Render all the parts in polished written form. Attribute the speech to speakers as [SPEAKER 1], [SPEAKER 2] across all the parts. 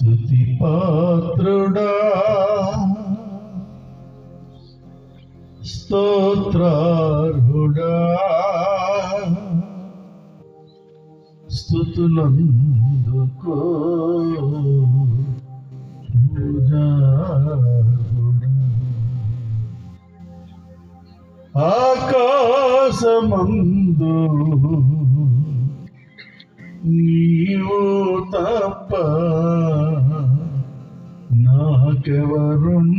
[SPEAKER 1] స్తుతి పాత్రుడా స్తోత్రార్హుడా స్తుతులందుకో పూజార్హుడా ఆకాశమందు నీవు తప్ప నాకెవరున్నారు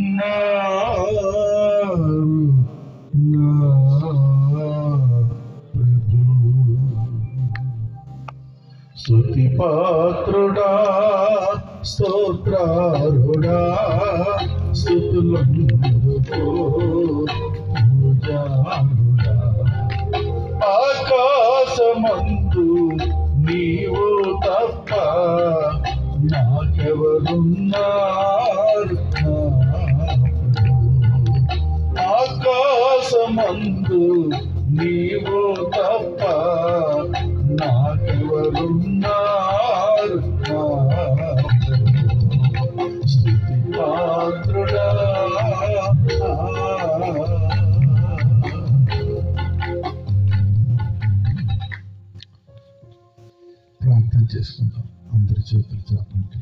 [SPEAKER 1] నా ప్రభు. స్తుతి పాత్రుడా స్తోత్రార్హుడా స్తుతులందుకో పూజార్హుడా ఆకాశమందు నీవు తప్ప నాకెవరున్నారు ఆకాశమందు నీవు తప్ప నాకెవరున్నారు స్తుతి పాత్రుడా. ప్రార్థన చేసుకుంటాం. అందరి చేతులు చాపండి.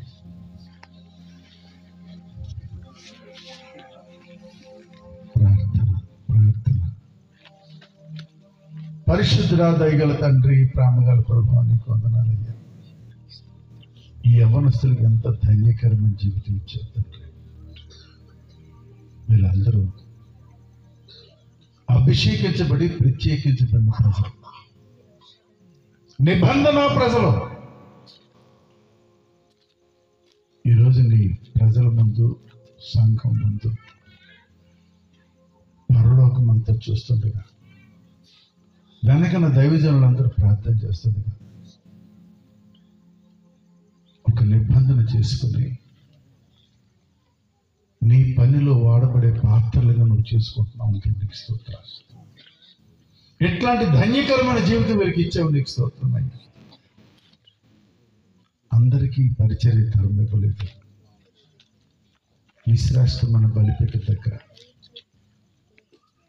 [SPEAKER 1] ప్రార్థన ప్రార్థన. పరిశుద్ధుడా దయగల తండ్రి, ప్రేమగల ప్రభువా, నీకు వందనాలయ్యా. ఈ యవ్వనస్తులకు ఎంత ధన్యకరమైన జీవితం ఇచ్చారు తండ్రి. వీళ్ళందరూ అభిషేకించబడి ప్రత్యేకించబడిన ప్రజలు, నిబంధన ప్రజలు. ఈరోజు నీ ప్రజల ముందు, సంఘం ముందు, పరలోకం అంతా చూస్తుండగా, వెనకన దైవజనులందరూ ప్రార్థన చేస్తుండగా, ఒక నిబంధన చేసుకుని నీ పనిలో వాడబడే పాత్రలుగా నువ్వు చేసుకుంటున్నావు. నీకు స్తోత్రాలు. ఎట్లాంటి ధన్యకరమైన జీవితం వీరికి ఇచ్చావు, నీకు స్తోత్రమయ్యా. అందరికీ పరిచర్య తరం ఇవ్వలేదు. ఈ శ్రేష్టమైన బలిపీఠ దగ్గర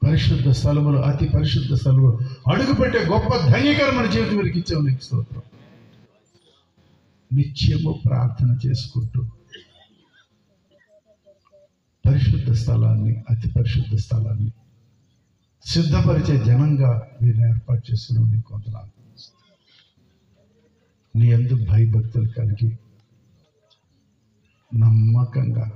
[SPEAKER 1] పరిశుద్ధ స్థలములు, అతి పరిశుద్ధ స్థలములు అడుగుపెట్టే గొప్ప ధన్యకరమైన జీవితం వీరికి ఇచ్చావు, నీకు స్తోత్రం. నిత్యము ప్రార్థన చేసుకుంటూ పరిశుద్ధ స్థలాన్ని, అతి పరిశుద్ధ స్థలాన్ని సిద్ధపరిచే జనంగా వీరిని ఏర్పాటు చేస్తున్నావు. నీకు వందనాలు. నీ యందు భయభక్తులు కలిగి నమ్మకంగా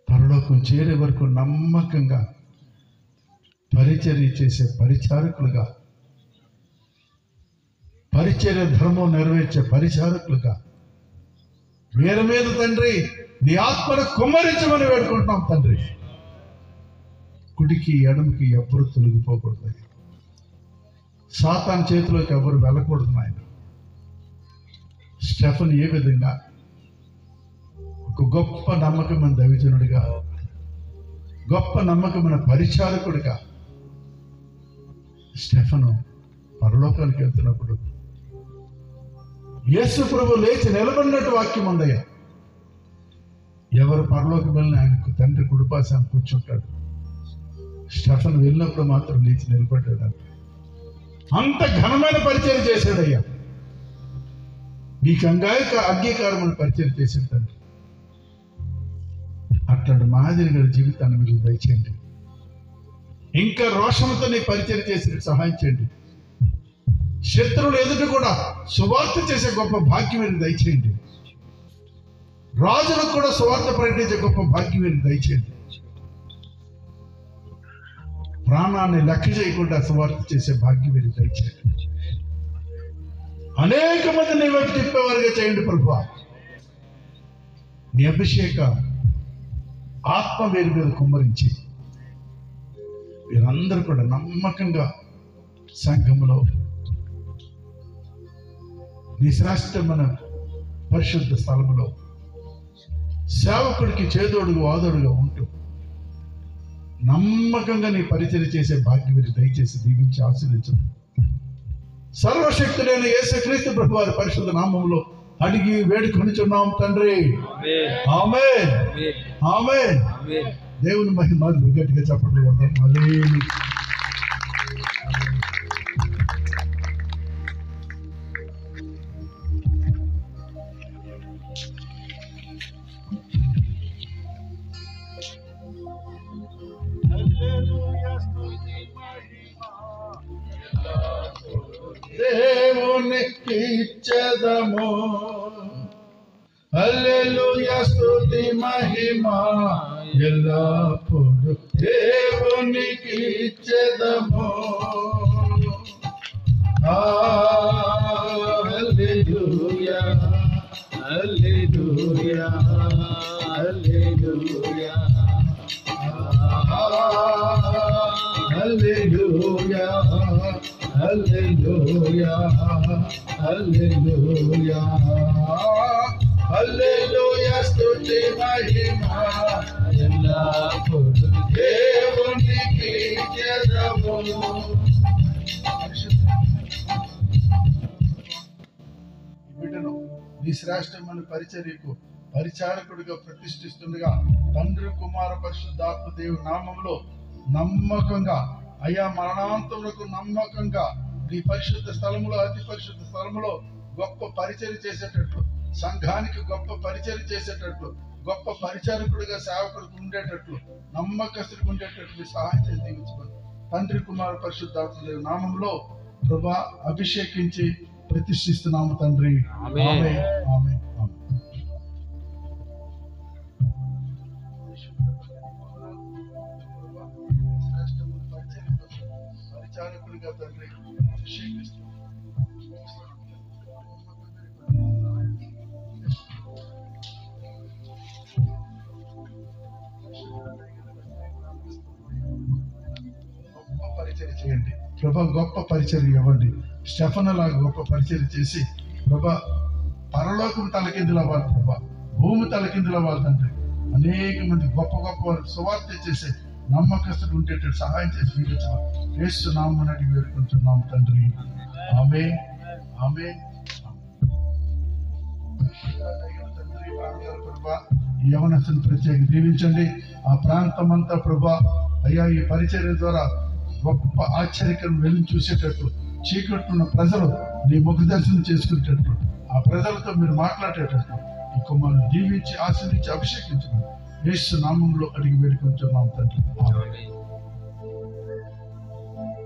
[SPEAKER 1] పరలోకం చేరే వరకు నమ్మకంగా పరిచర్య చేసే పరిచారకులుగా, పరిచర్య ధర్మం నెరవేర్చే పరిచారకులుగా వీరి మీద తండ్రి నీ ఆత్మను కుమ్మరించమని వేడుకుంటున్నాం తండ్రి. కుడికి ఎడమకి ఎవ్వరు తొలగిపోకూడదు. సాతాను చేతిలోకి ఎవరు వెళ్ళకూడదు నాయన. స్టెఫన్ ఏ విధంగా ఒక గొప్ప నమ్మకమైన దైవజనుడిగా, గొప్ప నమ్మకమైన పరిచారకుడిగా స్టెఫను పరలోకానికి వెళ్తున్నప్పుడు యేసు ప్రభు లేచి నిలబడినట్టు వాక్యం ఉందయ్యా. ఎవరు పరలోకి వెళ్ళిన ఆయనకు తండ్రి కుడిపాశాన్ని కూర్చుంటాడు. స్టెఫన్ వెళ్ళినప్పుడు మాత్రం లేచి నిలబడ్డాడు. అంత ఘనమైన పరిచయం చేశాడయ్యా. నీకు అంగీకారమైన పరిచయం చేశాడు తండ్రి. అట్లాంటి మాదిరి గారి జీవితాన్ని మీరు దయచేయండి. ఇంకా రోషంతో నీ పరిచయం చేసి సహాయం చేయండి. శత్రువులు ఎదుట కూడా సువార్త చేసే గొప్ప భాగ్యం మీరు దయచేయండి. రాజులకు కూడా సువార్త ప్రకటించే గొప్ప భాగ్యం మీరు దయచేయండి. ప్రాణాన్ని లెక్క చేయకుండా సువార్త చేసే భాగ్యం మీరు దయచేయండి. అనేక మంది నీ వైపు తిప్పేవారుగా చేయండి ప్రభువా. నీ అభిషేక ఆత్మ వీరి మీద కుమ్మరించి వీరందరూ కూడా నమ్మకంగా సంఘంలో నీ శ్రేష్టమైన పరిశుద్ధ స్థలంలో సేవకుడికి చేదోడుగా వాదోడుగా ఉంటూ నమ్మకంగా నీ పరిచర్య చేసే భాగ్యం మీరు దయచేసి దీవించి ఆశీర్వదించండి. సర్వశక్తుడైన యేసుక్రీస్తు ప్రభువారి పరిశుద్ధ నామములో అడిగి వేడుకొనిచున్నాం తండ్రి. ఆమేన్, ఆమేన్. దేవుని మహిమ గట్టిగా చెప్పండి. దేవునికి ఇచ్చెదము హల్లెలూయా స్తుతి మహిమ ఎల్లప్పుడు దేవునికి ఇచ్చెదము. హల్లెలూయా హల్లెలూయా హల్లెలూయా హల్లెలూయా హల్లెలూయా హల్లెలూయా హల్లెలూయా స్తుతి మహిమ ఎల్లప్పుడు దేవునికి ఇచ్చెదము. బిడ్డను నీ శ్రేష్టమైన పరిచర్యకు పరిచారకుడిగా ప్రతిష్ఠిస్తుండగా తండ్రి కుమార పరిశుద్ధాత్మ దేవుని నామంలో నమ్మకంగా అయ్యా మరణాంతములకు నమ్మకంగా నీ పరిశుద్ధ స్థలములో అతి పరిశుద్ధ స్థలములో గొప్ప పరిచర్య చేసేటట్లు, సంఘానికి గొప్ప పరిచర్య చేసేటట్లు, గొప్ప పరిచారకుడిగా సేవకుడికి ఉండేటట్లు, నమ్మకస్తుడికి ఉండేటట్లు సహాయం చేసి దీవించమని తండ్రి కుమార పరిశుద్ధాత్మ దేవుని నామంలో ప్రభా అభిషేకించి ప్రతిష్ఠిస్తున్నాము తండ్రి. ఆమేన్, ఆమేన్. పరిచారకుడిగా తండ్రి అభిషేకిస్తున్నాము. గొప్ప పరిచర్య చేయండి ప్రభా, గొప్ప పరిచర్య ఇవ్వండి. స్టెఫనులాగా గొప్ప పరిచర్య చేసి ప్రభా పరలోకం తలకిందులు అవ్వాలి ప్రభా, భూమి తలకిందులు అవ్వాలి తండ్రి. అనేక మంది గొప్ప గొప్ప వారు సువార్త చేసే నమ్మకస్తులు ఉండేటట్టు సహాయం చేసి వీడించవాలి. యేసు నామమున అడిగి వేడుకుంటున్నాము తండ్రి. ఆమేన్, ఆమేన్. ప్రభా ఈ యవనస్తుని ప్రత్యేక దీవించండి. ఆ ప్రాంతం అంతా ప్రభా అయ్యా ఈ పరిచర్య ద్వారా గొప్ప ఆశ్చర్యకరం వెళ్ళి చూసేటట్టు, చీకట్టున్న ప్రజలు నీ ముఖ దర్శనం చేసుకునేటట్లు, ఆ ప్రజలతో మీరు మాట్లాడేటట్లు ఈ కుమారుని దీవించి ఆశీర్వించి అభిషేకించమని యేసు నామములో అడిగి వేడుకుంటున్నాం తండ్రి.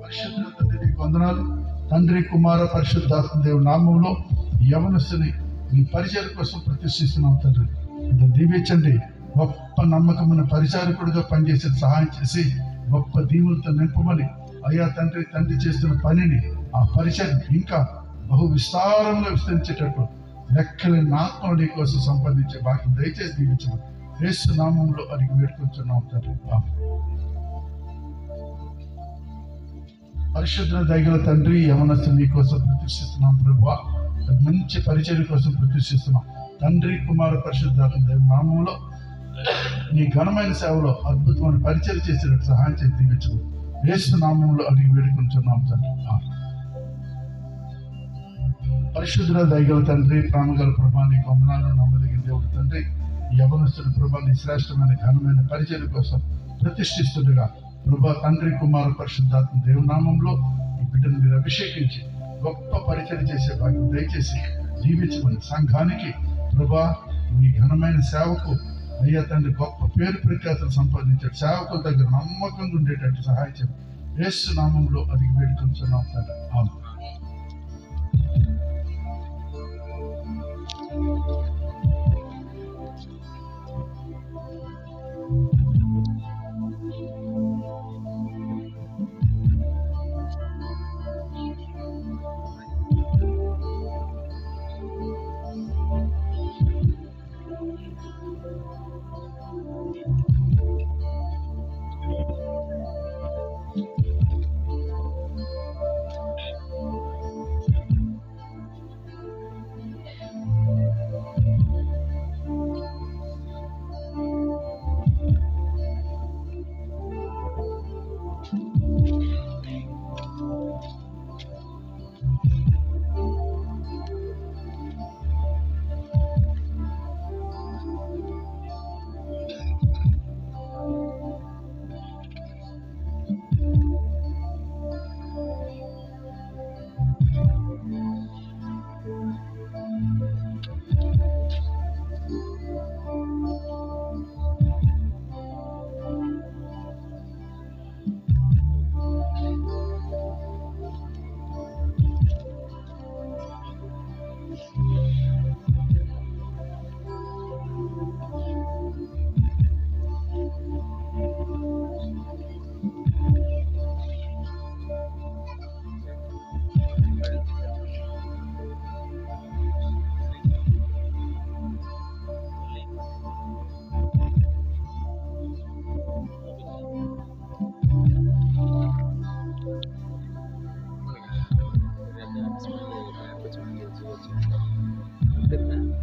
[SPEAKER 1] పరిశుద్ధ తండ్రి నీకు వందనాలు. తండ్రి కుమార పరిశుద్ధాత్మ దేవుని నామంలో యవనస్తుని నీ పరిచర్య కోసం ప్రతిష్ఠిస్తున్నాం తండ్రి. దీవించండి. గొప్ప నమ్మకమైన పరిచారకుడిగా పనిచేసే సహాయం చేసి గొప్ప దీవులతో నింపమని అయ్యా తండ్రి చేస్తున్న పనిని, ఆ పరిచయం ఇంకా బహు విస్తారంగా విస్తరించేటట్టు లెక్కలేని ఆత్మ నీ కోసం సంపాదించే భాగ్యం దయచేసి దీవించమని యేసు నామంలో అడిగి వేడుకుంటున్నాం తండ్రి. పరిశుద్ధ దయగల తండ్రి యవనస్తు నీ కోసం ప్రతిష్ఠిస్తున్నాం ప్రభువా. మంచి పరిచర్య కోసం ప్రతిష్ఠిస్తున్నాం తండ్రి కుమార పరిశుద్ధాత్మ దేవుని నామంలో నీ ఘనమైన సేవలో అద్భుతమైన పరిచర్య చేసేటట్టు సహాయం చేసి దీవించమని యేసు నామంలో అడిగి వేడుకుంటున్నాం తండ్రి. పరిశుద్ధ దయగల తండ్రి ప్రాణగల ప్రభా నీకు వందనాలు. నమ్మదగిన దేవుడు తండ్రి యవనస్తుడి ప్రభా నీ శ్రేష్టమైన ఘనమైన పరిచర్య కోసం ప్రతిష్ఠిస్తుండగా ప్రభా తండ్రి కుమార పరిశుద్ధాత్మ దేవుని నామంలో ఈ బిడ్డను మీరు అభిషేకించి గొప్ప పరిచర్య చేసే భాగ్యం దయచేసి జీవించమని సంఘానికి ప్రభా మీ ఘనమైన సేవకు అయ్యా తండ్రి గొప్ప పేరు ప్రఖ్యాతులు సంపాదించాడు సేవకుల దగ్గర నమ్మకంగా ఉండేటట్టు సహాయం చేయండి యేసు నామంలో అడిగి వేడుకుంటున్నాం తండ్రి. ఆమేన్.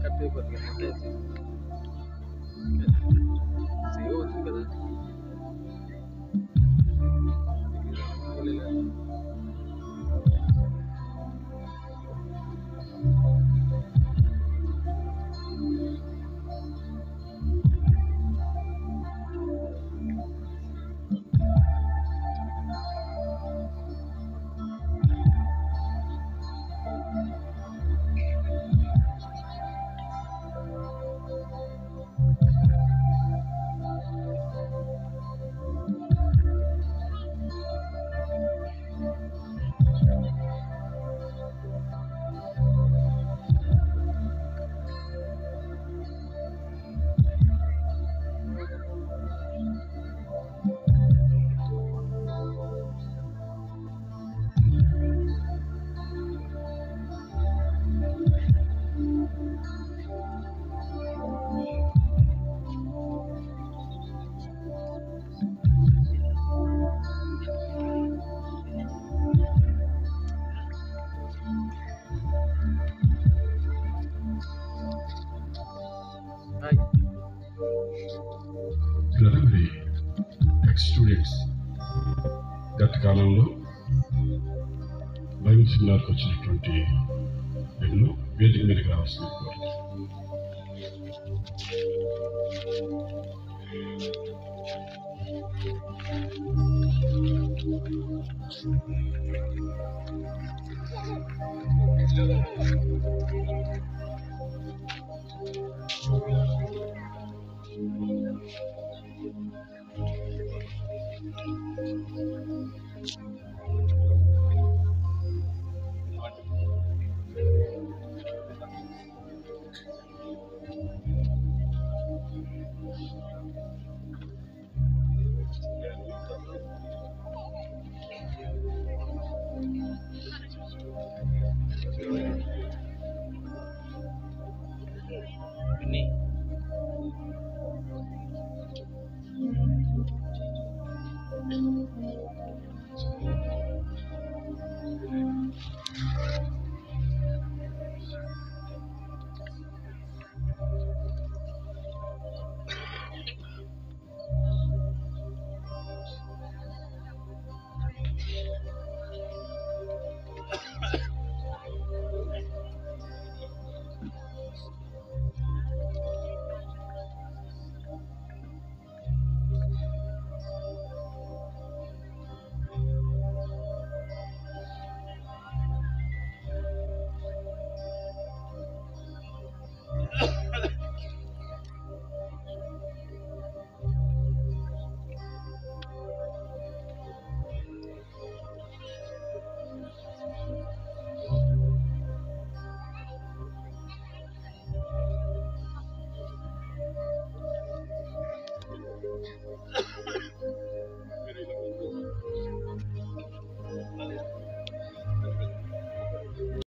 [SPEAKER 2] కట్ అయిపోతుంది సేవ్ అవుతుంది కదా.
[SPEAKER 1] మరి ఎక్స్ స్టూడెంట్స్ గత కాలంలో బైబిల్ సెమినార్కి వచ్చినటువంటి వేదిక మీదకి రావాల్సింది.